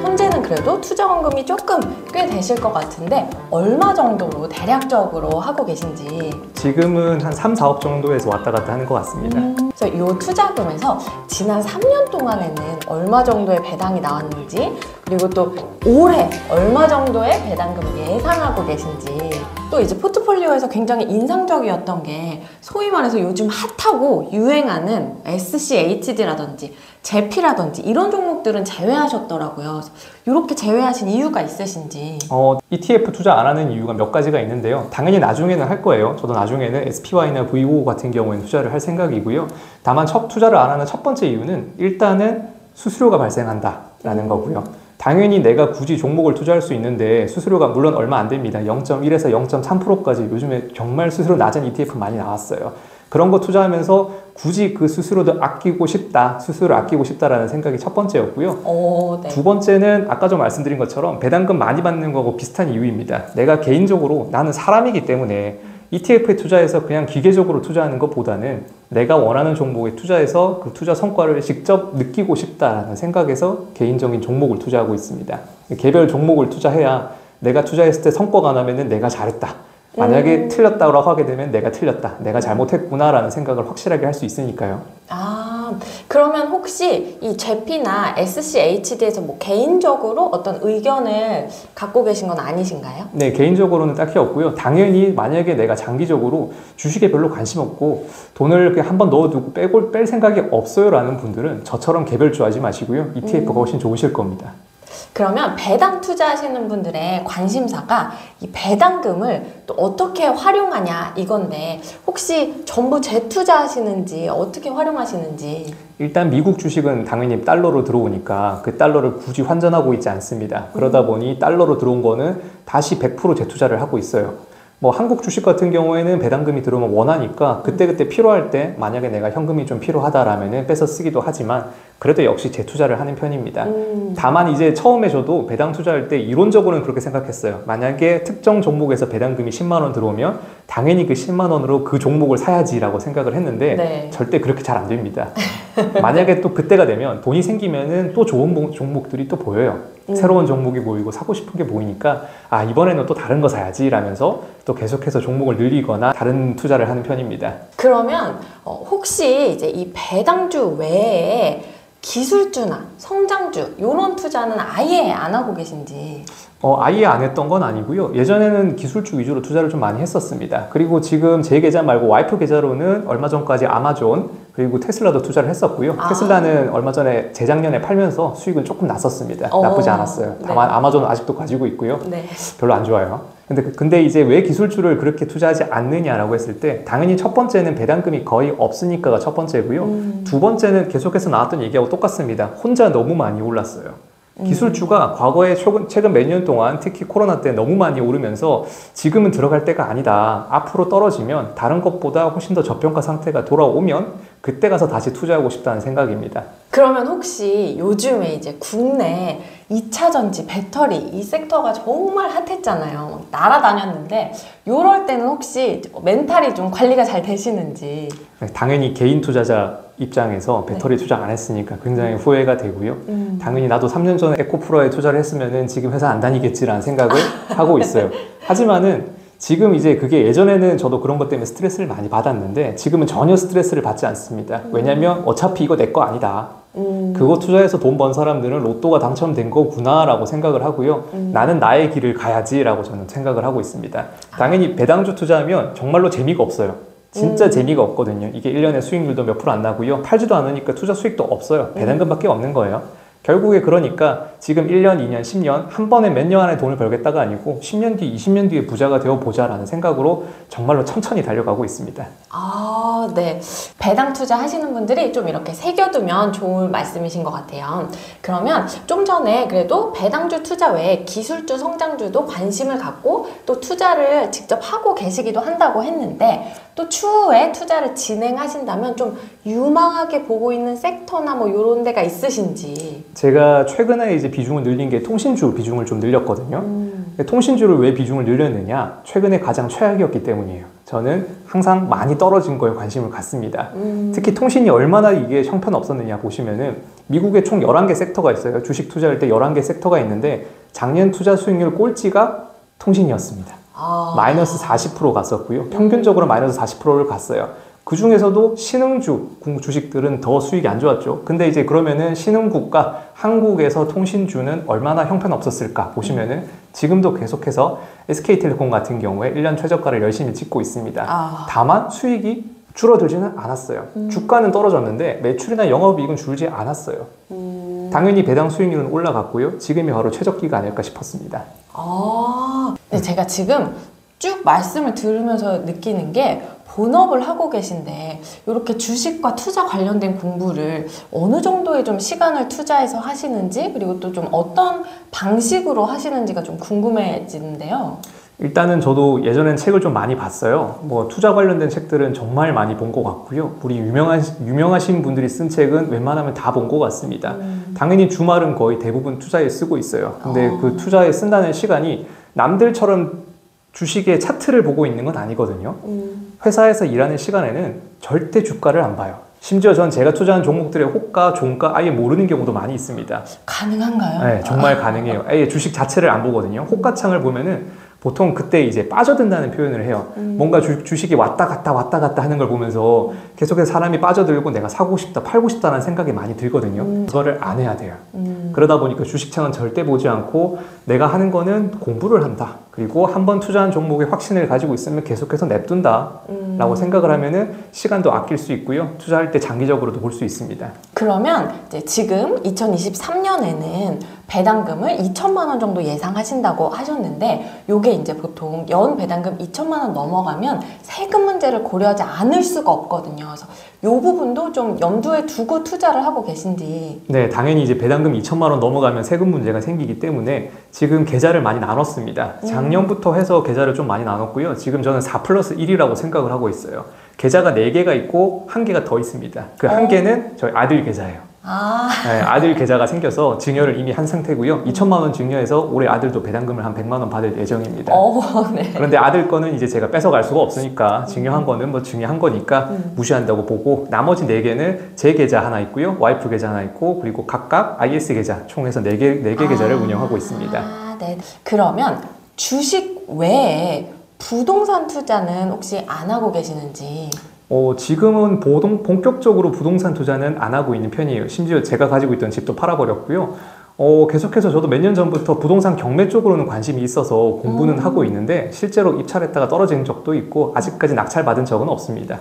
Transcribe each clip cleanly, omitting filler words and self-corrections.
현재는 그래도 투자원금이 조금 꽤 되실 것 같은데 얼마 정도로 대략적으로 하고 계신지. 지금은 한 3, 4억 정도에서 왔다 갔다 하는 것 같습니다. 그래서 이 투자금에서 지난 3년 동안에는 얼마 정도의 배당이 나왔는지, 그리고 또 올해 얼마 정도의 배당금을 예상하고 계신지, 또 이제 포트폴리오에서 굉장히 인상적이었던 게 소위 말해서 요즘 핫하고 유행하는 SCHD라든지 제피라든지 이런 종목들은 제외하셨더라고요. 이렇게 제외하신 이유가 있으신지. ETF 투자 안 하는 이유가 몇 가지가 있는데요. 당연히 나중에는 할 거예요. 저도 나중에는 SPY나 VO 같은 경우에는 투자를 할 생각이고요. 다만 첫 투자를 안 하는 첫 번째 이유는 일단은 수수료가 발생한다라는 거고요. 당연히 내가 굳이 종목을 투자할 수 있는데 수수료가 물론 얼마 안 됩니다. 0.1에서 0.3%까지 요즘에 정말 수수료 낮은 ETF 많이 나왔어요. 그런 거 투자하면서 굳이 그 수수료도 아끼고 싶다, 수수료를 아끼고 싶다라는 생각이 첫 번째였고요. 네. 두 번째는 아까 좀 말씀드린 것처럼 배당금 많이 받는 거하고 비슷한 이유입니다. 내가 개인적으로 나는 사람이기 때문에 ETF에 투자해서 그냥 기계적으로 투자하는 것보다는 내가 원하는 종목에 투자해서 그 투자 성과를 직접 느끼고 싶다라는 생각에서 개인적인 종목을 투자하고 있습니다. 개별 종목을 투자해야 내가 투자했을 때 성과가 나면은 내가 잘했다. 만약에 틀렸다고 하게 되면 내가 틀렸다, 내가 잘못했구나라는 생각을 확실하게 할 수 있으니까요. 그러면 혹시 이 제피나 SCHD에서 뭐 개인적으로 어떤 의견을 갖고 계신 건 아니신가요? 네, 개인적으로는 딱히 없고요. 당연히 만약에 내가 장기적으로 주식에 별로 관심 없고 돈을 그냥 한번 넣어두고 뺄 생각이 없어요 라는 분들은 저처럼 개별주 하지 마시고요. ETF가 훨씬 좋으실 겁니다. 그러면 배당 투자하시는 분들의 관심사가 이 배당금을 또 어떻게 활용하냐 이건데, 혹시 전부 재투자하시는지 어떻게 활용하시는지. 일단 미국 주식은 당연히 달러로 들어오니까 그 달러를 굳이 환전하고 있지 않습니다. 그러다 보니 달러로 들어온 거는 다시 100% 재투자를 하고 있어요. 뭐 한국 주식 같은 경우에는 배당금이 들어오면 원하니까 그때그때 필요할 때 만약에 내가 현금이 좀 필요하다라면은 빼서 쓰기도 하지만 그래도 역시 재투자를 하는 편입니다. 다만 이제 처음에 저도 배당 투자할 때 이론적으로는 그렇게 생각했어요. 만약에 특정 종목에서 배당금이 10만 원 들어오면 당연히 그 10만 원으로 그 종목을 사야지라고 생각을 했는데 네. 절대 그렇게 잘 안 됩니다. 만약에 또 그때가 되면 돈이 생기면은 또 좋은 종목들이 또 보여요. 새로운 종목이 보이고 사고 싶은 게 보이니까 이번에는 또 다른 거 사야지 라면서 또 계속해서 종목을 늘리거나 다른 투자를 하는 편입니다. 그러면 혹시 이제 이 배당주 외에 기술주나 성장주 이런 투자는 아예 안 하고 계신지. 아예 안 했던 건 아니고요. 예전에는 기술주 위주로 투자를 좀 많이 했었습니다. 그리고 지금 제 계좌 말고 와이프 계좌로는 얼마 전까지 아마존 그리고 테슬라도 투자를 했었고요. 테슬라는 얼마 전에 재작년에 팔면서 수익은 조금 났었습니다. 나쁘지 않았어요. 다만 아마존은 아직도 가지고 있고요. 별로 안 좋아요. 근데 이제 왜 기술주를 그렇게 투자하지 않느냐라고 했을 때 당연히 첫 번째는 배당금이 거의 없으니까가 첫 번째고요. 두 번째는 계속해서 나왔던 얘기하고 똑같습니다. 혼자 너무 많이 올랐어요. 기술주가 과거에 최근 몇 년 동안 특히 코로나 때 너무 많이 오르면서 지금은 들어갈 때가 아니다. 앞으로 떨어지면 다른 것보다 훨씬 더 저평가 상태가 돌아오면 그때 가서 다시 투자하고 싶다는 생각입니다. 그러면 혹시 요즘에 이제 국내 2차 전지, 배터리 이 섹터가 정말 핫했잖아요. 날아다녔는데 이럴 때는 혹시 멘탈이 좀 관리가 잘 되시는지. 당연히 개인 투자자 입장에서 배터리 투자 안 했으니까 굉장히 후회가 되고요. 당연히 나도 3년 전에 에코프로에 투자를 했으면은 지금 회사 안 다니겠지라는 생각을 하고 있어요. 하지만은 지금 이제 그게 예전에는 저도 그런 것 때문에 스트레스를 많이 받았는데 지금은 전혀 스트레스를 받지 않습니다. 왜냐면 어차피 이거 내 거 아니다. 그거 투자해서 돈 번 사람들은 로또가 당첨된 거구나 라고 생각을 하고요. 나는 나의 길을 가야지 라고 저는 생각을 하고 있습니다. 당연히 배당주 투자하면 정말로 재미가 없어요. 진짜 재미가 없거든요. 이게 1년에 수익률도 몇 프로 안 나고요. 팔지도 않으니까 투자 수익도 없어요. 배당금밖에 없는 거예요. 결국에 그러니까 지금 1년, 2년, 10년 한 번에 몇 년 안에 돈을 벌겠다가 아니고 10년 뒤, 20년 뒤에 부자가 되어보자라는 생각으로 정말로 천천히 달려가고 있습니다. 네. 배당 투자 하시는 분들이 좀 이렇게 새겨두면 좋은 말씀이신 것 같아요. 그러면 좀 전에 그래도 배당주 투자 외에 기술주, 성장주도 관심을 갖고 또 투자를 직접 하고 계시기도 한다고 했는데 또 추후에 투자를 진행하신다면 좀 유망하게 보고 있는 섹터나 뭐 이런 데가 있으신지. 제가 최근에 이제 비중을 늘린 게 통신주 비중을 좀 늘렸거든요. 통신주를 왜 비중을 늘렸느냐? 최근에 가장 최악이었기 때문이에요. 저는 항상 많이 떨어진 거에 관심을 갖습니다. 특히 통신이 얼마나 이게 형편없었느냐 보시면은 미국에 총 11개 섹터가 있어요. 주식 투자할 때 11개 섹터가 있는데 작년 투자 수익률 꼴찌가 통신이었습니다. 마이너스 40% 갔었고요. 평균적으로 마이너스 40%를 갔어요. 그 중에서도 신흥주 주식들은 더 수익이 안 좋았죠. 근데 이제 그러면은 신흥국가 한국에서 통신주는 얼마나 형편없었을까 보시면은 지금도 계속해서 SK텔레콤 같은 경우에 1년 최저가를 열심히 찍고 있습니다. 다만 수익이 줄어들지는 않았어요. 주가는 떨어졌는데 매출이나 영업이익은 줄지 않았어요. 당연히 배당 수익률은 올라갔고요. 지금이 바로 최적기가 아닐까 싶었습니다. 네, 제가 지금 쭉 말씀을 들으면서 느끼는 게 본업을 하고 계신데 이렇게 주식과 투자 관련된 공부를 어느 정도의 좀 시간을 투자해서 하시는지 그리고 또 좀 어떤 방식으로 하시는지가 좀 궁금해지는데요. 일단은 저도 예전엔 책을 좀 많이 봤어요. 뭐 투자 관련된 책들은 정말 많이 본 것 같고요. 우리 유명하신 분들이 쓴 책은 웬만하면 다 본 것 같습니다. 당연히 주말은 거의 대부분 투자에 쓰고 있어요. 근데 그 투자에 쓴다는 시간이 남들처럼 주식의 차트를 보고 있는 건 아니거든요. 회사에서 일하는 시간에는 절대 주가를 안 봐요. 심지어 전 제가 투자한 종목들의 호가, 종가 아예 모르는 경우도 많이 있습니다. 가능한가요? 네, 정말 가능해요. 아예 주식 자체를 안 보거든요. 호가창을 보면은 보통 그때 이제 빠져든다는 표현을 해요. 뭔가 주식이 왔다 갔다 하는 걸 보면서 계속해서 사람이 빠져들고 내가 사고 싶다, 팔고 싶다는 생각이 많이 들거든요. 그거를 안 해야 돼요. 그러다 보니까 주식창은 절대 보지 않고 내가 하는 거는 공부를 한다. 그리고 한번 투자한 종목에 확신을 가지고 있으면 계속해서 냅둔다 라고 생각을 하면은 시간도 아낄 수 있고요. 투자할 때 장기적으로도 볼 수 있습니다. 그러면 이제 지금 2023년에는 배당금을 2천만 원 정도 예상하신다고 하셨는데 요게 이제 보통 연 배당금 2천만 원 넘어가면 세금 문제를 고려하지 않을 수가 없거든요. 그래서 요 부분도 좀 염두에 두고 투자를 하고 계신지. 네, 당연히 이제 배당금 2천만 원 넘어가면 세금 문제가 생기기 때문에 지금 계좌를 많이 나눴습니다. 작년부터 해서 계좌를 좀 많이 나눴고요. 지금 저는 4+1이라고 생각을 하고 있어요. 계좌가 4개가 있고 1개가 더 있습니다. 그 1개는 저희 아들 계좌예요. 네, 아들 계좌가 생겨서 증여를 이미 한 상태고요. 2천만 원 증여해서 올해 아들도 배당금을 한 100만 원 받을 예정입니다. 네. 그런데 아들 거는 이제 제가 뺏어갈 수가 없으니까 증여한 거는 뭐 증여한 거니까 무시한다고 보고 나머지 4개는 제 계좌 하나 있고요. 와이프 계좌 하나 있고 그리고 각각 IS 계좌 총 해서 4개 계좌를 운영하고 있습니다. 네. 그러면 주식 외에 부동산 투자는 혹시 안 하고 계시는지? 지금은 본격적으로 부동산 투자는 안 하고 있는 편이에요. 심지어 제가 가지고 있던 집도 팔아버렸고요. 계속해서 저도 몇 년 전부터 부동산 경매 쪽으로는 관심이 있어서 공부는 하고 있는데 실제로 입찰했다가 떨어진 적도 있고 아직까지 낙찰받은 적은 없습니다.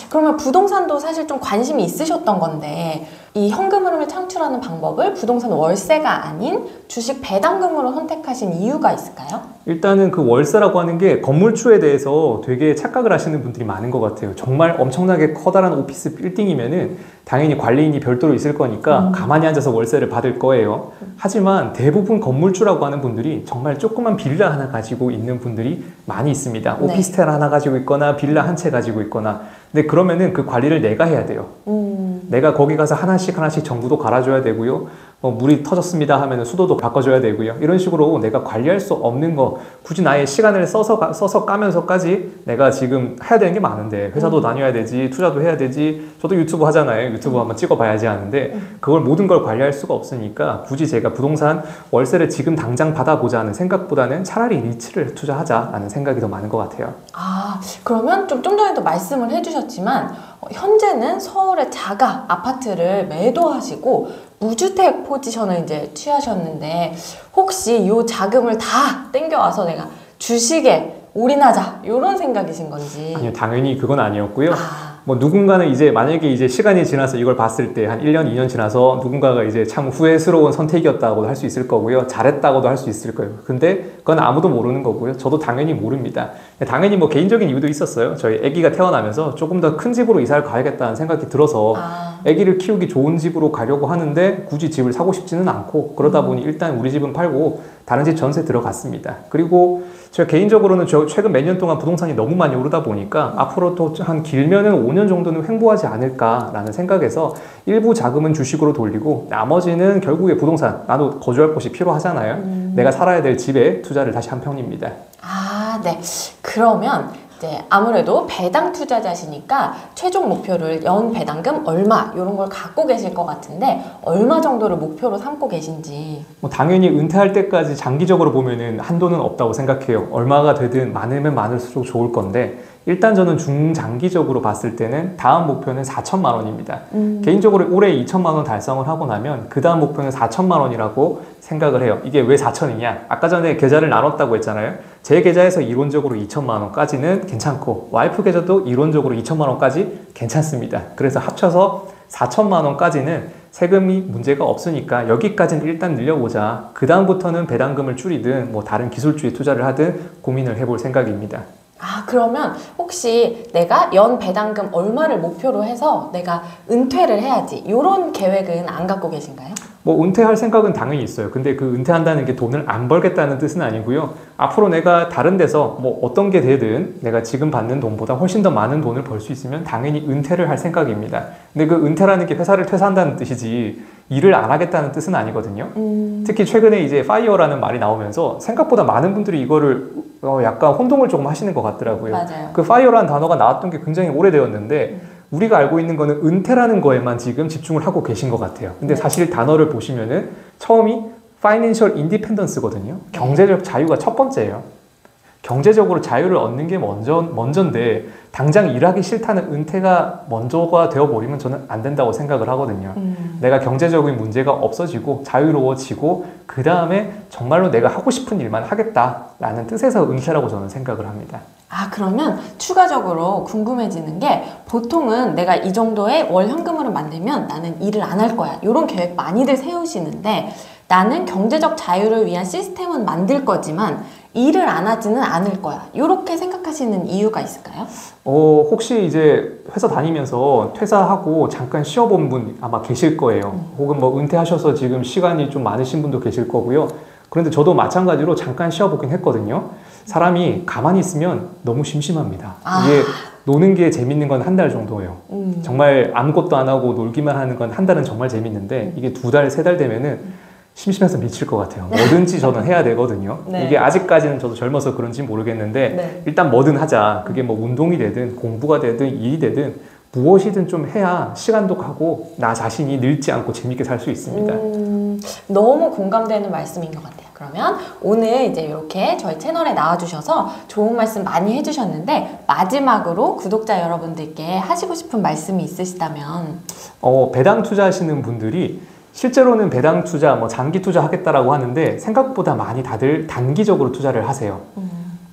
그러면 부동산도 사실 좀 관심이 있으셨던 건데 이 현금 흐름을 창출하는 방법을 부동산 월세가 아닌 주식 배당금으로 선택하신 이유가 있을까요? 일단은 그 월세라고 하는 게 건물주에 대해서 되게 착각을 하시는 분들이 많은 것 같아요. 정말 엄청나게 커다란 오피스 빌딩이면은 당연히 관리인이 별도로 있을 거니까 가만히 앉아서 월세를 받을 거예요. 하지만 대부분 건물주라고 하는 분들이 정말 조그만 빌라 하나 가지고 있는 분들이 많이 있습니다. 네. 오피스텔 하나 가지고 있거나 빌라 한 채 가지고 있거나. 근데 그러면은 그 관리를 내가 해야 돼요. 내가 거기 가서 하나씩 전구도 갈아줘야 되고요. 물이 터졌습니다 하면 수도도 바꿔줘야 되고요. 이런 식으로 내가 관리할 수 없는 거 굳이 나의 시간을 써서 까면서까지 내가 지금 해야 되는 게 많은데 회사도 다녀야 되지 투자도 해야 되지 저도 유튜브 하잖아요. 유튜브 한번 찍어봐야지 하는데 그걸 모든 걸 관리할 수가 없으니까 굳이 제가 부동산 월세를 지금 당장 받아보자 하는 생각보다는 차라리 리츠를 투자하자라는 생각이 더 많은 것 같아요. 그러면 좀 전에도 말씀을 해주셨지만 현재는 서울의 자가 아파트를 매도하시고 무주택 포지션을 이제 취하셨는데 혹시 이 자금을 다 땡겨와서 내가 주식에 올인하자 이런 생각이신 건지? 아니요, 당연히 그건 아니었고요. 뭐 누군가는 이제 만약에 이제 시간이 지나서 이걸 봤을 때 한 1년, 2년 지나서 누군가가 이제 참 후회스러운 선택이었다고도 할 수 있을 거고요. 잘했다고도 할 수 있을 거예요. 근데 그건 아무도 모르는 거고요. 저도 당연히 모릅니다. 당연히 뭐 개인적인 이유도 있었어요. 저희 아기가 태어나면서 조금 더 큰 집으로 이사를 가야겠다는 생각이 들어서 아기를 키우기 좋은 집으로 가려고 하는데 굳이 집을 사고 싶지는 않고 그러다 보니 일단 우리 집은 팔고 다른 집 전세 들어갔습니다. 그리고 제가 개인적으로는 최근 몇 년 동안 부동산이 너무 많이 오르다 보니까 앞으로 또 한 길면은 5년 정도는 횡보하지 않을까라는 생각에서 일부 자금은 주식으로 돌리고 나머지는 결국에 부동산 나도 거주할 곳이 필요하잖아요. 내가 살아야 될 집에 투자를 다시 한 편입니다. 네. 그러면 이제 아무래도 배당 투자자시니까 최종 목표를 연 배당금 얼마 이런 걸 갖고 계실 것 같은데 얼마 정도를 목표로 삼고 계신지. 뭐 당연히 은퇴할 때까지 장기적으로 보면은 한도는 없다고 생각해요. 얼마가 되든 많으면 많을수록 좋을 건데 일단 저는 중장기적으로 봤을 때는 다음 목표는 4천만 원입니다. 개인적으로 올해 2천만 원 달성을 하고 나면 그 다음 목표는 4천만 원이라고 생각을 해요. 이게 왜 4천이냐? 아까 전에 계좌를 나눴다고 했잖아요. 제 계좌에서 이론적으로 2천만 원까지는 괜찮고 와이프 계좌도 이론적으로 2천만 원까지 괜찮습니다. 그래서 합쳐서 4천만 원까지는 세금이 문제가 없으니까 여기까지는 일단 늘려보자. 그 다음부터는 배당금을 줄이든 뭐 다른 기술주에 투자를 하든 고민을 해볼 생각입니다. 아, 그러면 혹시 내가 연 배당금 얼마를 목표로 해서 내가 은퇴를 해야지 이런 계획은 안 갖고 계신가요? 뭐 은퇴할 생각은 당연히 있어요. 근데 그 은퇴한다는 게 돈을 안 벌겠다는 뜻은 아니고요. 앞으로 내가 다른 데서 뭐 어떤 게 되든 내가 지금 받는 돈보다 훨씬 더 많은 돈을 벌 수 있으면 당연히 은퇴를 할 생각입니다. 근데 그 은퇴라는 게 회사를 퇴사한다는 뜻이지 일을 안 하겠다는 뜻은 아니거든요. 특히 최근에 이제 파이어라는 말이 나오면서 생각보다 많은 분들이 이거를 약간 혼동을 조금 하시는 것 같더라고요. 맞아요. 그 파이어라는 단어가 나왔던 게 굉장히 오래되었는데 우리가 알고 있는 거는 은퇴라는 거에만 지금 집중을 하고 계신 것 같아요. 근데 사실 단어를 보시면은 처음이 Financial Independence거든요. 경제적 자유가 첫 번째예요. 경제적으로 자유를 얻는 게 먼저인데 당장 일하기 싫다는 은퇴가 먼저가 되어버리면 저는 안 된다고 생각을 하거든요. 내가 경제적인 문제가 없어지고 자유로워지고 그 다음에 정말로 내가 하고 싶은 일만 하겠다라는 뜻에서 은퇴라고 저는 생각을 합니다. 아, 그러면 추가적으로 궁금해지는 게 보통은 내가 이 정도의 월 현금으로 만들면 나는 일을 안 할 거야. 이런 계획 많이들 세우시는데 나는 경제적 자유를 위한 시스템은 만들 거지만 일을 안 하지는 않을 거야. 이렇게 생각하시는 이유가 있을까요? 혹시 이제 회사 다니면서 퇴사하고 잠깐 쉬어본 분 아마 계실 거예요. 혹은 뭐 은퇴하셔서 지금 시간이 좀 많으신 분도 계실 거고요. 그런데 저도 마찬가지로 잠깐 쉬어보긴 했거든요. 사람이 가만히 있으면 너무 심심합니다. 이게 노는 게 재밌는 건 한 달 정도예요. 정말 아무것도 안 하고 놀기만 하는 건 한 달은 정말 재밌는데 이게 2달, 3달 되면은 심심해서 미칠 것 같아요. 뭐든지 저는 해야 되거든요. 네. 이게 아직까지는 저도 젊어서 그런지 모르겠는데 네. 일단 뭐든 하자. 그게 뭐 운동이 되든 공부가 되든 일이 되든 무엇이든 좀 해야 시간도 가고 나 자신이 늙지 않고 재밌게 살 수 있습니다. 너무 공감되는 말씀인 것 같아요. 그러면 오늘 이제 이렇게 저희 채널에 나와주셔서 좋은 말씀 많이 해주셨는데 마지막으로 구독자 여러분들께 하시고 싶은 말씀이 있으시다면? 배당 투자하시는 분들이 실제로는 배당 투자, 뭐 장기 투자 하겠다라고 하는데 생각보다 많이 다들 단기적으로 투자를 하세요.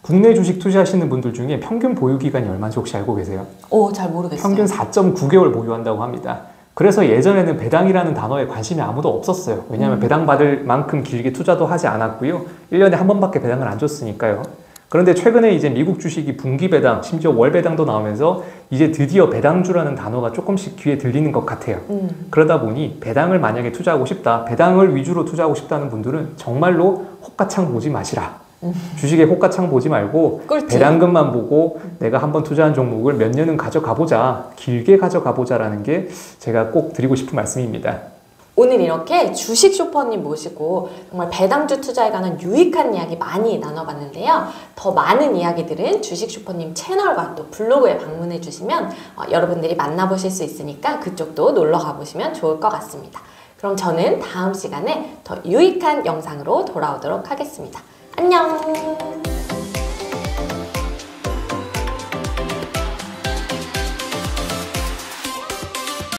국내 주식 투자하시는 분들 중에 평균 보유 기간이 얼마인지 혹시 알고 계세요? 잘 모르겠어요. 평균 4.9개월 보유한다고 합니다. 그래서 예전에는 배당이라는 단어에 관심이 아무도 없었어요. 왜냐하면 배당 받을 만큼 길게 투자도 하지 않았고요. 1년에 한 번밖에 배당을 안 줬으니까요. 그런데 최근에 이제 미국 주식이 분기 배당, 심지어 월 배당도 나오면서 이제 드디어 배당주라는 단어가 조금씩 귀에 들리는 것 같아요. 그러다 보니 배당을 만약에 투자하고 싶다, 배당을 위주로 투자하고 싶다는 분들은 정말로 호가창 보지 마시라. 주식에 호가창 보지 말고 꿀팁. 배당금만 보고 내가 한번 투자한 종목을 몇 년은 가져가 보자, 길게 가져가 보자라는 게 제가 꼭 드리고 싶은 말씀입니다. 오늘 이렇게 주식 쇼퍼님 모시고 정말 배당주 투자에 관한 유익한 이야기 많이 나눠봤는데요. 더 많은 이야기들은 주식 쇼퍼님 채널과 또 블로그에 방문해 주시면 여러분들이 만나보실 수 있으니까 그쪽도 놀러 가보시면 좋을 것 같습니다. 그럼 저는 다음 시간에 더 유익한 영상으로 돌아오도록 하겠습니다. 안녕!